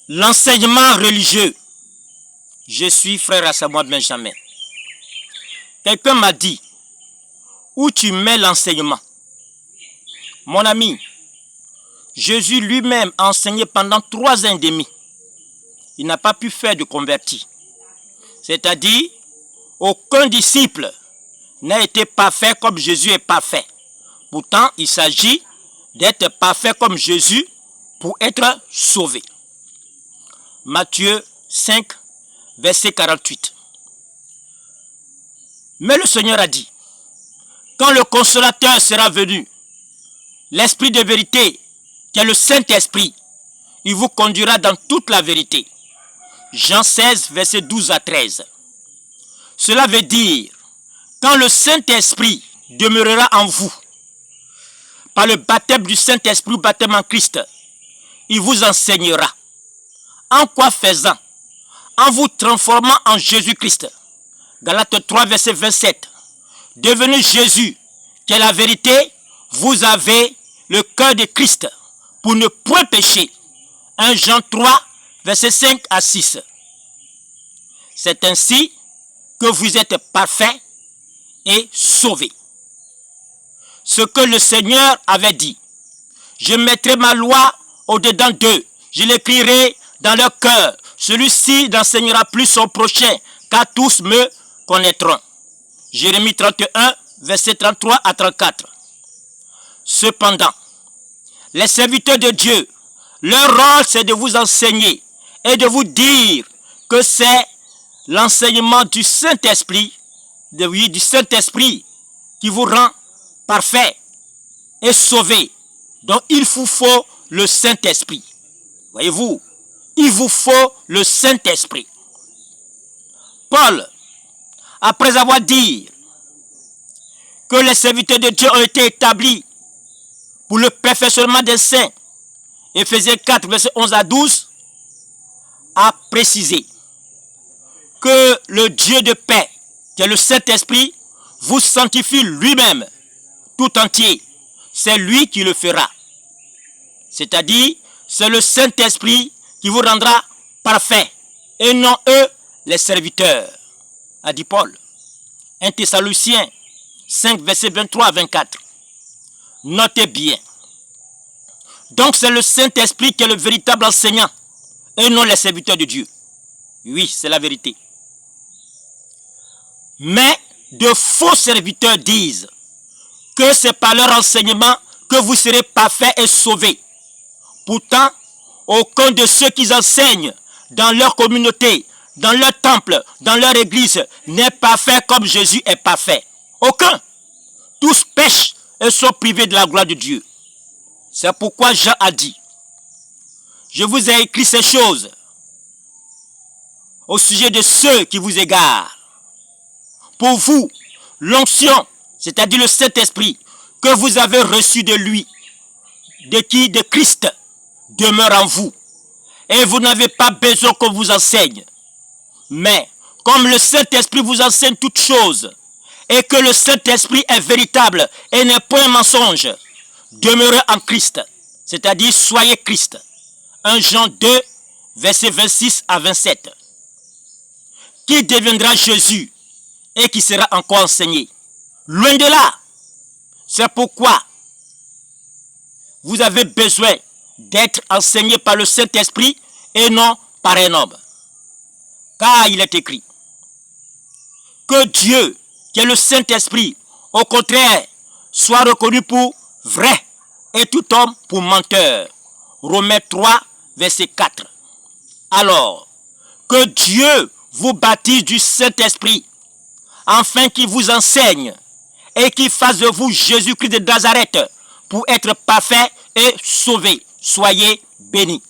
L'enseignement religieux. Je suis frère Asamoah Benjamin. Quelqu'un m'a dit, où tu mets l'enseignement? Mon ami, Jésus lui-même a enseigné pendant 3 ans et demi. Il n'a pas pu faire de converti. C'est-à-dire, aucun disciple n'a été parfait comme Jésus est parfait. Pourtant, il s'agit d'être parfait comme Jésus pour être sauvé. Matthieu 5, verset 48. Mais le Seigneur a dit, quand le consolateur sera venu, l'Esprit de vérité, qui est le Saint-Esprit, il vous conduira dans toute la vérité. Jean 16, verset 12 à 13. Cela veut dire, quand le Saint-Esprit demeurera en vous, par le baptême du Saint-Esprit, baptême en Christ, il vous enseignera. En quoi faisant? En vous transformant en Jésus-Christ. Galates 3, verset 27. Devenu Jésus, qui est la vérité, vous avez le cœur de Christ pour ne point pécher. 1 Jean 3, verset 5 à 6. C'est ainsi que vous êtes parfaits et sauvés. Ce que le Seigneur avait dit. Je mettrai ma loi au-dedans d'eux. Je l'écrirai dans leur cœur. Celui-ci n'enseignera plus son prochain, car tous me connaîtront. Jérémie 31, verset 33 à 34. Cependant, les serviteurs de Dieu, leur rôle c'est de vous enseigner et de vous dire que c'est l'enseignement du Saint-Esprit, du Saint-Esprit qui vous rend parfait et sauvé. Donc il vous faut le Saint-Esprit. Voyez-vous, il vous faut le Saint-Esprit. Paul, après avoir dit que les serviteurs de Dieu ont été établis pour le perfectionnement des saints, Éphésiens 4, verset 11 à 12, a précisé que le Dieu de paix, qui est le Saint-Esprit, vous sanctifie lui-même, tout entier. C'est lui qui le fera. C'est-à-dire, c'est le Saint-Esprit qui vous rendra parfait, et non eux, les serviteurs, a dit Paul. 1 Thessaloniciens 5, verset 23 à 24. Notez bien. Donc c'est le Saint-Esprit qui est le véritable enseignant, et non les serviteurs de Dieu. Oui, c'est la vérité. Mais de faux serviteurs disent que c'est par leur enseignement que vous serez parfaits et sauvés. Pourtant, aucun de ceux qui enseignent dans leur communauté, dans leur temple, dans leur église, n'est parfait comme Jésus est parfait. Aucun. Tous pêchent et sont privés de la gloire de Dieu. C'est pourquoi Jean a dit, je vous ai écrit ces choses au sujet de ceux qui vous égarent. Pour vous, l'onction, c'est-à-dire le Saint-Esprit, que vous avez reçu de lui, de qui? De Christ, demeure en vous. Et vous n'avez pas besoin qu'on vous enseigne. Mais, comme le Saint-Esprit vous enseigne toutes choses, et que le Saint-Esprit est véritable et n'est point mensonge, demeurez en Christ, c'est-à-dire soyez Christ. 1 Jean 2, verset 26 à 27. Qui deviendra Jésus et qui sera encore enseigné? Loin de là. C'est pourquoi vous avez besoin d'être enseigné par le Saint-Esprit et non par un homme. Car il est écrit que Dieu, qui est le Saint-Esprit, au contraire, soit reconnu pour vrai et tout homme pour menteur. Romains 3, verset 4. Alors, que Dieu vous baptise du Saint-Esprit, afin qu'il vous enseigne et qu'il fasse de vous Jésus-Christ de Nazareth pour être parfait et sauvé. Soyez bénis.